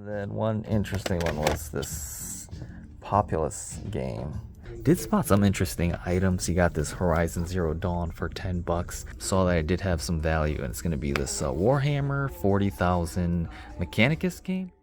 And then one interesting one was this Populous game. Did spot some interesting items. You got this Horizon Zero Dawn for 10 bucks. Saw that it did have some value, and it's going to be this Warhammer 40,000 Mechanicus game.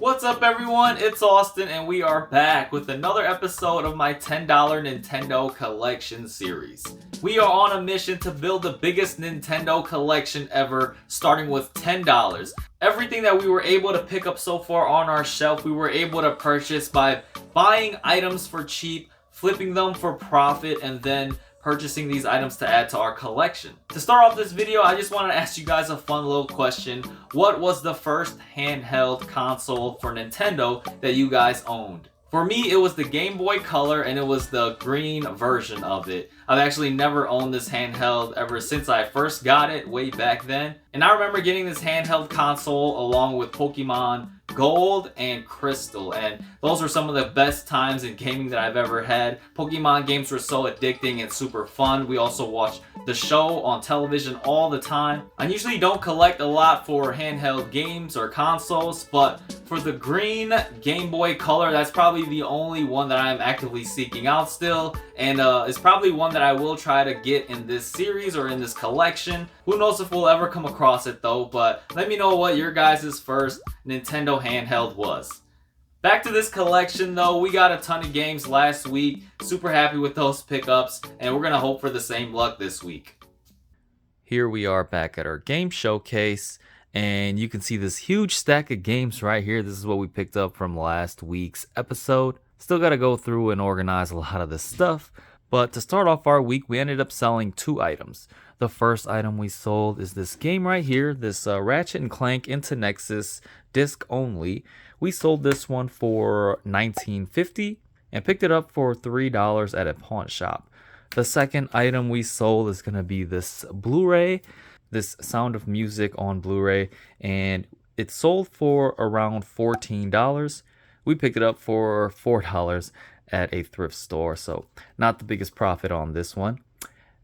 What's up everyone, it's Austin and we are back with another episode of my $10 Nintendo collection series. We are on a mission to build the biggest Nintendo collection ever, starting with $10. Everything that we were able to pick up so far on our shelf, we were able to purchase by buying items for cheap, flipping them for profit, and then purchasing these items to add to our collection. To start off this video, I just want to ask you guys a fun little question. What was the first handheld console for Nintendo that you guys owned? For me, it was the Game Boy Color, and it was the green version of it. I've actually never owned this handheld ever since I first got it way back then. And I remember getting this handheld console along with Pokemon Gold and Crystal, and those were some of the best times in gaming that I've ever had. Pokemon games were so addicting and super fun. We also watched the show on television all the time. I usually don't collect a lot for handheld games or consoles, but for the green Game Boy Color, that's probably the only one that I'm actively seeking out still, and it's probably one that I will try to get in this series or in this collection. Who knows if we'll ever come across it though, but let me know what your guys' first Nintendo handheld was. Back to this collection though, we got a ton of games last week. Super happy with those pickups, and we're gonna hope for the same luck this week. Here we are back at our game showcase, and you can see this huge stack of games right here. This is what we picked up from last week's episode. Still got to go through and organize a lot of this stuff, but to start off our week, we ended up selling two items. The first item we sold is this game right here, this Ratchet and Clank Into Nexus disc only. We sold this one for $19.50 and picked it up for $3 at a pawn shop. The second item we sold is going to be this Blu-ray, this Sound of Music on Blu-ray, and it sold for around $14. We picked it up for $4 at a thrift store, so not the biggest profit on this one.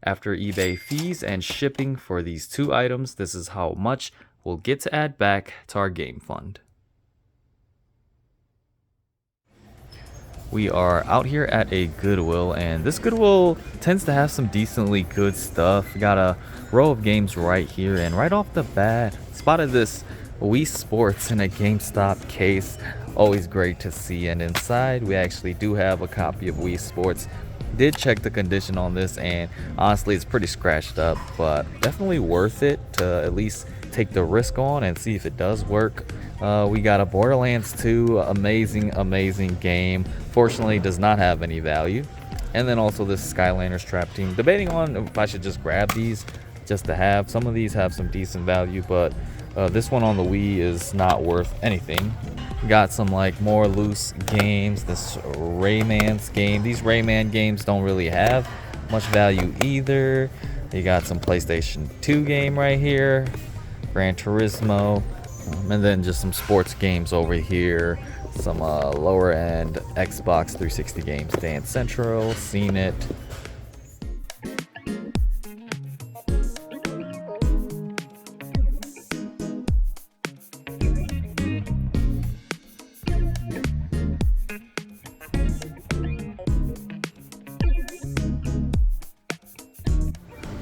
After eBay fees and shipping for these two items, this is how much we'll get to add back to our game fund. We are out here at a Goodwill, and this Goodwill tends to have some decently good stuff. We got a row of games right here, and right off the bat, spotted this Wii Sports in a GameStop case. Always great to see, and inside we actually do have a copy of Wii Sports. Did check the condition on this, and honestly it's pretty scratched up, but definitely worth it to at least take the risk on and see if it does work. We got a Borderlands 2, amazing game. Fortunately does not have any value. And then also this Skylanders Trap Team. Debating on if I should just grab these just to have. Some of these have some decent value, but this one on the Wii is not worth anything. Got some like more loose games. This Rayman's game. These Rayman games don't really have much value either. You got some PlayStation 2 game right here, Gran Turismo, and then just some sports games over here. Some lower end Xbox 360 games, Dance Central, Seen It.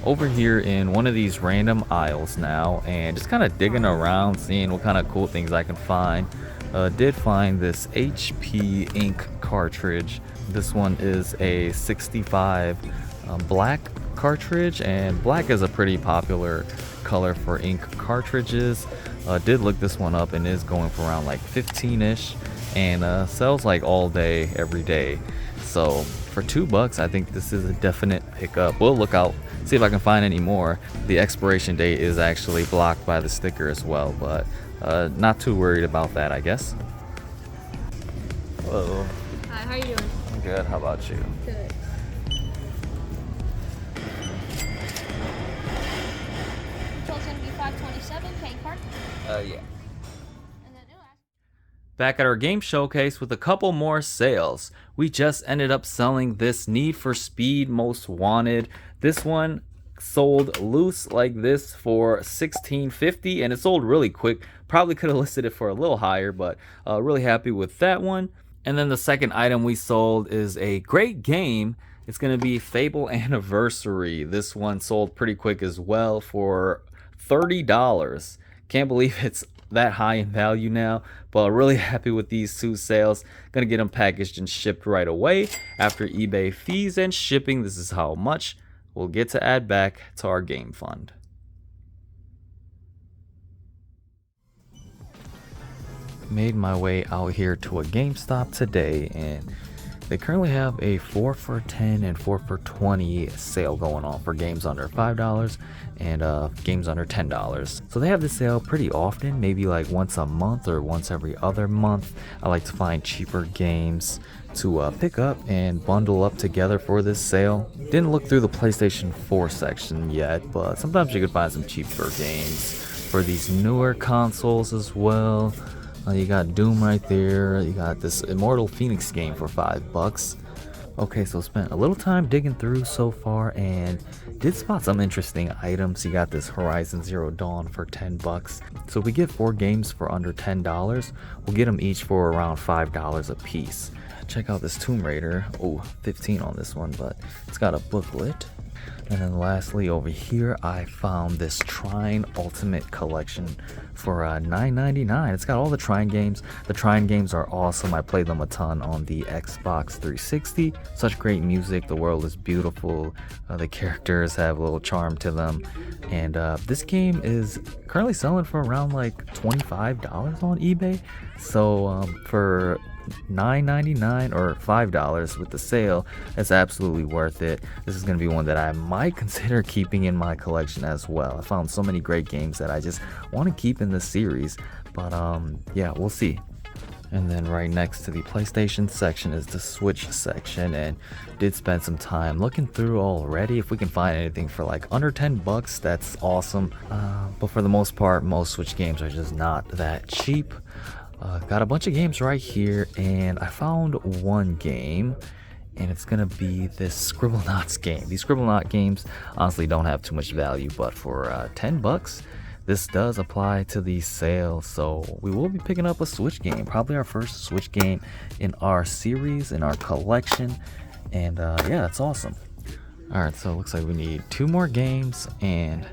Over here in one of these random aisles now, and just kind of digging around, seeing what kind of cool things I can find. Did find this HP ink cartridge. This one is a 65 black cartridge, and black is a pretty popular color for ink cartridges. Did look this one up, and is going for around like 15-ish, and sells like all day, every day. So for $2, I think this is a definite pickup. We'll look out, see if I can find any more. The expiration date is actually blocked by the sticker as well, but not too worried about that, I guess. Hello. Hi, how are you doing? I'm good. How about you? Good. Total's gonna be $527, paying card. Yeah. And then Back at our game showcase with a couple more sales. We just ended up selling this Need for Speed Most Wanted. This one sold loose like this for $16.50, and it sold really quick. Probably could have listed it for a little higher, but really happy with that one. And then the second item we sold is a great game. It's going to be Fable Anniversary. This one sold pretty quick as well for $30. Can't believe it's that high in value now, but really happy with these two sales. Gonna get them packaged and shipped right away. After eBay fees and shipping, this is how much we'll get to add back to our game fund. Made my way out here to a GameStop today, and they currently have a 4 for $10 and 4 for $20 sale going on for games under $5 and games under $10. So they have this sale pretty often, maybe like once a month or once every other month. I like to find cheaper games to pick up and bundle up together for this sale. Didn't look through the PlayStation 4 section yet, but sometimes you could find some cheaper games for these newer consoles as well. You got Doom right there. You got this Immortal Phoenix game for $5. Okay, so spent a little time digging through so far and did spot some interesting items. You got this Horizon Zero Dawn for $10. So we get 4 games for under $10. We'll get them each for around $5 a piece. Check out this Tomb Raider. Oh, 15 on this one, but it's got a booklet. And then lastly over here, I found this Trine Ultimate Collection for $9.99. It's got all the Trine games. The Trine games are awesome. I played them a ton on the Xbox 360. Such great music. The world is beautiful. The characters have a little charm to them. And this game is currently selling for around like $25 on eBay. So for $9.99 or $5 with the sale, it's absolutely worth it. This is going to be one that I might consider keeping in my collection as well. I found so many great games that I just want to keep in this series, but yeah, we'll see. And then right next to the PlayStation section is the Switch section, and did spend some time looking through already. If we can find anything for like under $10, that's awesome. But for the most part, most Switch games are just not that cheap. Got a bunch of games right here, and I found one game, and it's gonna be this Scribblenauts game. These Scribblenaut games honestly don't have too much value, but for $10, this does apply to the sale. So we will be picking up a Switch game, probably our first Switch game in our series, in our collection, and yeah, that's awesome. All right, so it looks like we need 2 more games, and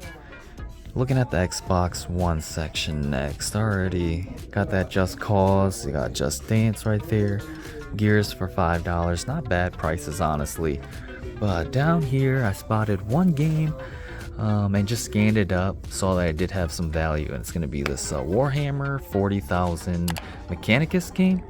looking at the Xbox One section next. Already got that Just Cause. You got Just Dance right there. Gears for $5. Not bad prices, honestly. But down here, I spotted one game and just scanned it up. Saw that it did have some value, and it's going to be this Warhammer 40,000 Mechanicus game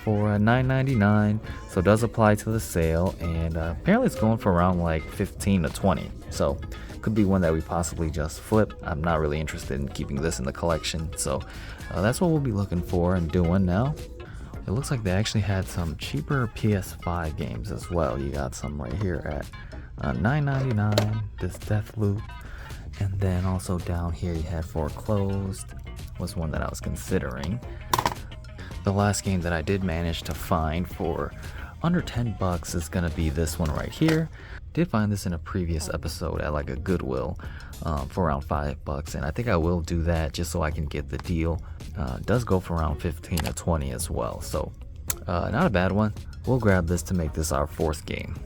for $9.99. So it does apply to the sale, and apparently it's going for around like 15 to 20. So could be one that we possibly just flip. I'm not really interested in keeping this in the collection, so that's what we'll be looking for and doing now. It looks like they actually had some cheaper PS5 games as well. You got some right here at $9.99, this Deathloop, and then also down here you had Foreclosed, was one that I was considering. The last game that I did manage to find for under $10 is gonna be this one right here. Did find this in a previous episode at like a Goodwill for around $5, and I think I will do that just so I can get the deal. Does go for around 15 to 20 as well, so not a bad one. We'll grab this to make this our 4th game.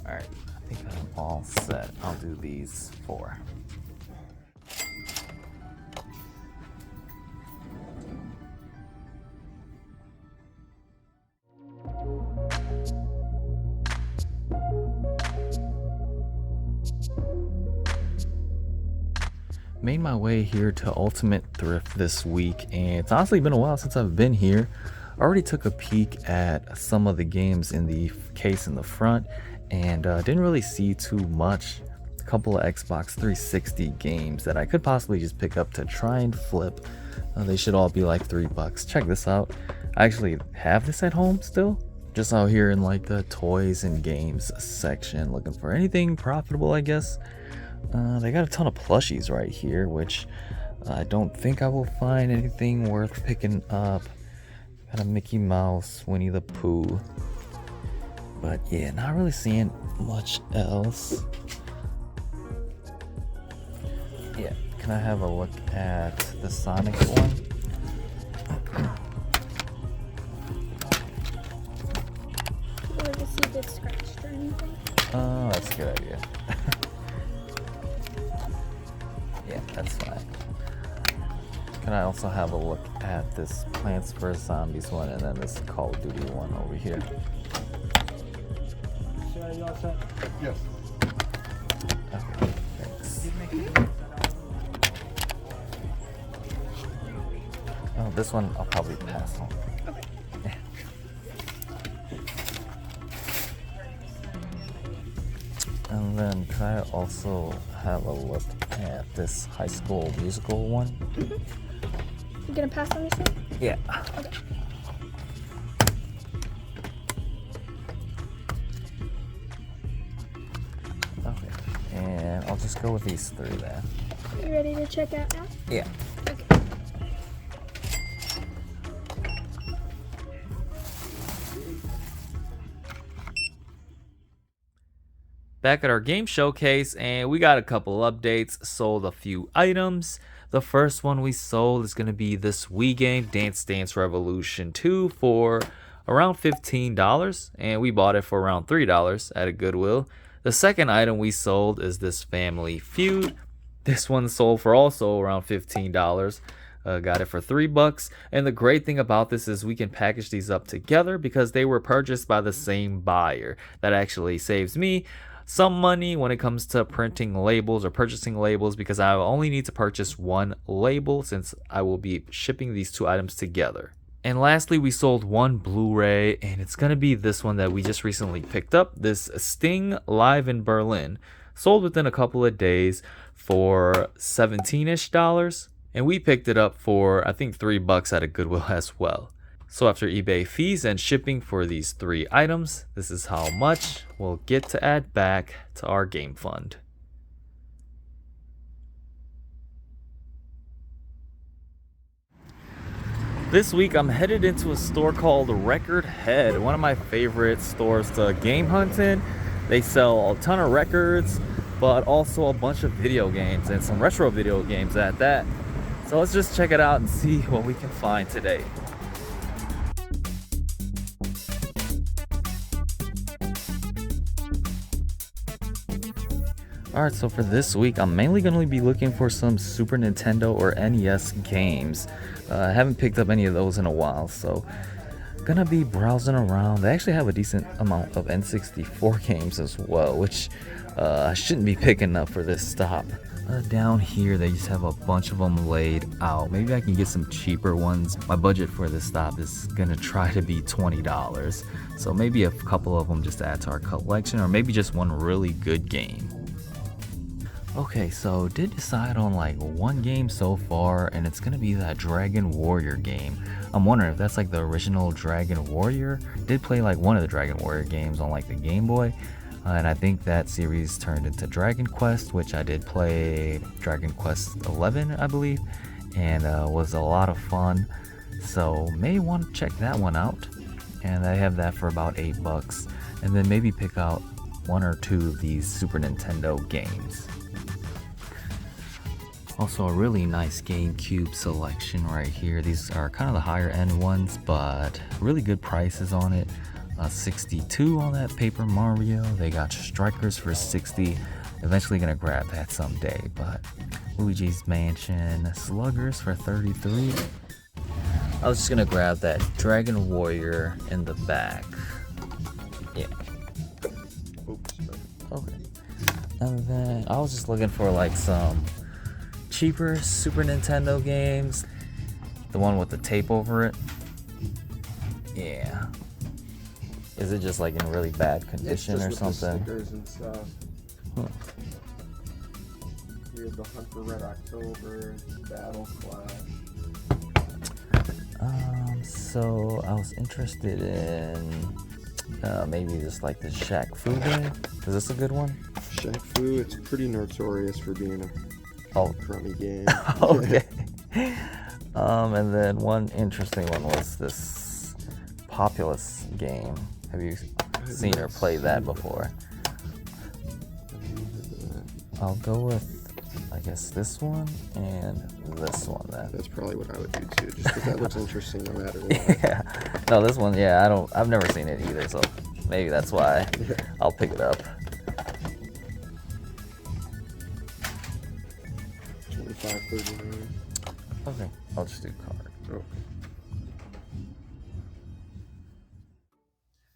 All right, I think I'm all set. I'll do these 4. Made my way here to Ultimate Thrift this week, and it's honestly been a while since I've been here. Already took a peek at some of the games in the case in the front, and didn't really see too much. A couple of Xbox 360 games that I could possibly just pick up to try and flip. They should all be like $3. Check this out. I actually have this at home still. Just out here in like the toys and games section, looking for anything profitable, I guess. They got a ton of plushies right here, which I don't think I will find anything worth picking up. Got a Mickey Mouse, Winnie the Pooh. But yeah, not really seeing much else. Yeah, can I have a look at the Sonic one? Or to see if it's scratched or anything. Oh, that's a good idea. Yeah, that's fine. Can I also have a look at this Plants vs. Zombies one and then this Call of Duty one over here? You all set? Yes. Okay, thanks. Oh, this one I'll probably pass on. Okay. And then can I also have a look at this High School Musical one? You gonna pass on this one? Yeah. Okay. Okay. And I'll just go with these three then. You ready to check out now? Yeah. Okay. Back at our game showcase, and we got a couple updates. Sold a few items. The first one we sold is going to be this Wii game, Dance Dance Revolution 2, for around $15, and we bought it for around $3 at a Goodwill. The second item we sold is this Family Feud. This one sold for also around $15. Got it for $3, and the great thing about this is we can package these up together because they were purchased by the same buyer. That actually saves me some money when it comes to printing labels or purchasing labels, because I only need to purchase one label since I will be shipping these two items together. And lastly, we sold one Blu-ray, and it's gonna be this one that we just recently picked up, this Sting Live in Berlin. Sold within a couple of days for $17-ish, and we picked it up for I think $3 at a Goodwill as well. So after eBay fees and shipping for these three items, this is how much we'll get to add back to our game fund. This week I'm headed into a store called Record Head, one of my favorite stores to game hunt in. They sell a ton of records, but also a bunch of video games and some retro video games at that. So let's just check it out and see what we can find today. Alright, so for this week, I'm mainly going to be looking for some Super Nintendo or NES games. I haven't picked up any of those in a while, so gonna be browsing around. They actually have a decent amount of N64 games as well, which I shouldn't be picking up for this stop. Down here, they just have a bunch of them laid out. Maybe I can get some cheaper ones. My budget for this stop is gonna try to be $20, so maybe a couple of them just to add to our collection, or maybe just one really good game. Okay, so did decide on like one game so far, and it's gonna be that Dragon Warrior game. I'm wondering if that's like the original Dragon Warrior. Did play like one of the Dragon Warrior games on like the Game Boy, and I think that series turned into Dragon Quest, which I did play Dragon Quest 11, I believe, and was a lot of fun. So may want to check that one out, and I have that for about $8, and then maybe pick out one or two of these Super Nintendo games. Also a really nice GameCube selection right here. These are kind of the higher end ones, but really good prices on it. 62 on that Paper Mario. They got Strikers for 60. Eventually gonna grab that someday, but Luigi's Mansion Sluggers for 33. I was just gonna grab that Dragon Warrior in the back. Yeah. Oops. Okay. And then I was just looking for like some cheaper Super Nintendo games. The one with the tape over it. Yeah. Is it just like in really bad condition or something? Stickers and stuff. Huh. We have the Hunt for Red October, Battle Clash. So I was interested in maybe just like the Shaq Fu game. Is this a good one? Shaq Fu, it's pretty notorious for being a crummy game. Okay. And then one interesting one was this Populous game. Have you seen or played that before? I'll go with I guess this one and this one then. That's probably what I would do too, just because that looks interesting no matter what. Yeah. No, this one, yeah, I've never seen it either, so maybe that's why I'll pick it up. 25.39. Okay, I'll just do card. Oh.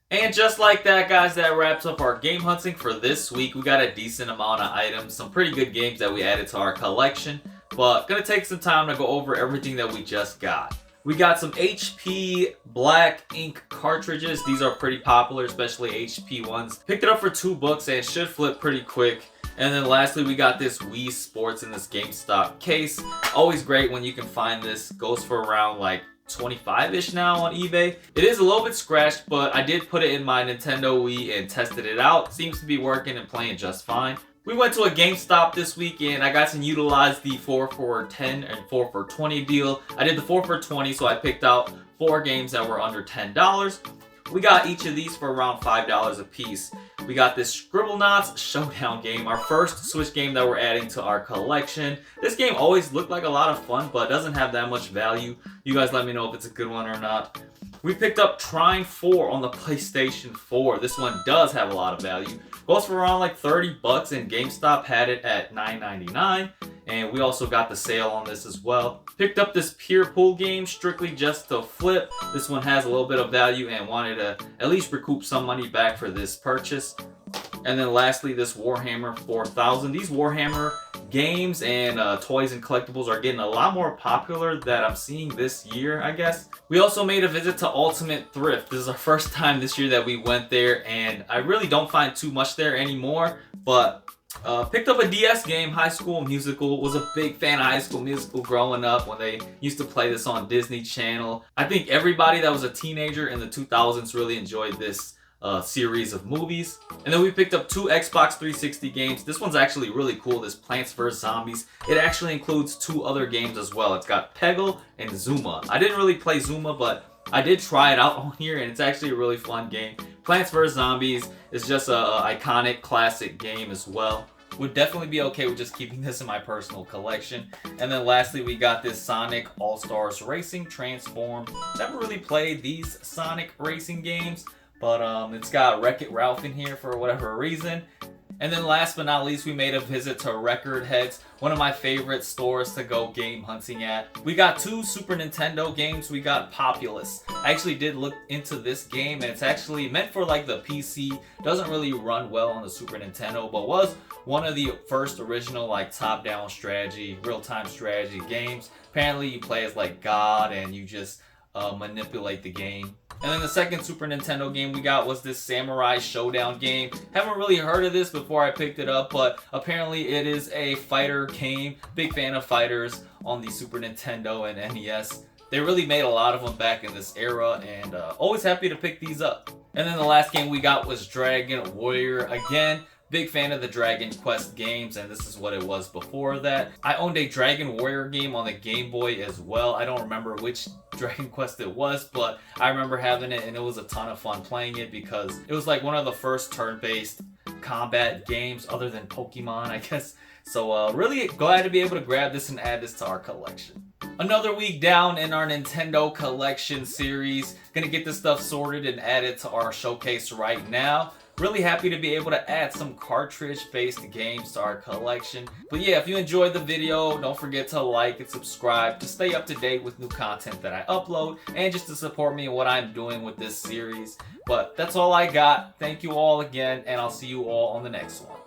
And just like that, guys, that wraps up our game hunting for this week. We got a decent amount of items, some pretty good games that we added to our collection, but gonna take some time to go over everything that we just got. We got some HP black ink cartridges. These are pretty popular, especially HP ones. Picked it up for $2 and should flip pretty quick. And then lastly, we got this Wii Sports in this GameStop case. Always great when you can find this. Goes for around like 25-ish now on eBay. It is a little bit scratched, but I did put it in my Nintendo Wii and tested it out. Seems to be working and playing just fine. We went to a GameStop this weekend. I got to utilize the 4 for 10 and 4 for 20 deal. I did the 4 for 20, so I picked out 4 games that were under $10. We got each of these for around $5 a piece. We got this Scribblenauts Showdown game, our first Switch game that we're adding to our collection. This game always looked like a lot of fun, but doesn't have that much value. You guys let me know if it's a good one or not. We picked up Trine 4 on the PlayStation 4. This one does have a lot of value. Goes for around like $30 and GameStop had it at $9.99. And we also got the sale on this as well. Picked up this Pure Pool game strictly just to flip. This one has a little bit of value and wanted to at least recoup some money back for this purchase. And then lastly, this Warhammer 4000. These Warhammer games and toys and collectibles are getting a lot more popular that I'm seeing this year, I guess. We also made a visit to Ultimate Thrift. This is our first time this year that we went there, and I really don't find too much there anymore, but picked up a DS game, High School Musical. Was a big fan of High School Musical growing up when they used to play this on Disney Channel. I think everybody that was a teenager in the 2000s really enjoyed this series of movies. And then we picked up 2 Xbox 360 games. This one's actually really cool, this Plants vs. Zombies. It actually includes 2 other games as well. It's got Peggle and Zuma. I didn't really play Zuma, but I did try it out on here, and it's actually a really fun game. Plants vs. Zombies is just a iconic classic game as well. Would definitely be okay with just keeping this in my personal collection. And then lastly, we got this Sonic All-Stars Racing Transform. Never really played these Sonic racing games, but it's got Wreck-It Ralph in here for whatever reason. And then last but not least, we made a visit to Record Heads, one of my favorite stores to go game hunting at. We got 2 Super Nintendo games. We got Populous. I actually did look into this game, and it's actually meant for like the PC. Doesn't really run well on the Super Nintendo, but was one of the first original like top-down strategy, real-time strategy games. Apparently you play as like God and you just manipulate the game. And then the second Super Nintendo game we got was this Samurai Showdown game. Haven't really heard of this before I picked it up, but apparently it is a fighter game. Big fan of fighters on the Super Nintendo and NES. They really made a lot of them back in this era, and always happy to pick these up. And then the last game we got was Dragon Warrior. Again, big fan of the Dragon Quest games, and this is what it was before that. I owned a Dragon Warrior game on the Game Boy as well. I don't remember which Dragon Quest it was, but I remember having it, and it was a ton of fun playing it because it was like one of the first turn-based combat games other than Pokemon, I guess. So really glad to be able to grab this and add this to our collection. Another week down in our Nintendo collection series. Gonna get this stuff sorted and added to our showcase right now. Really happy to be able to add some cartridge-based games to our collection. But yeah, if you enjoyed the video, don't forget to like and subscribe to stay up to date with new content that I upload and just to support me in what I'm doing with this series. But that's all I got. Thank you all again, and I'll see you all on the next one.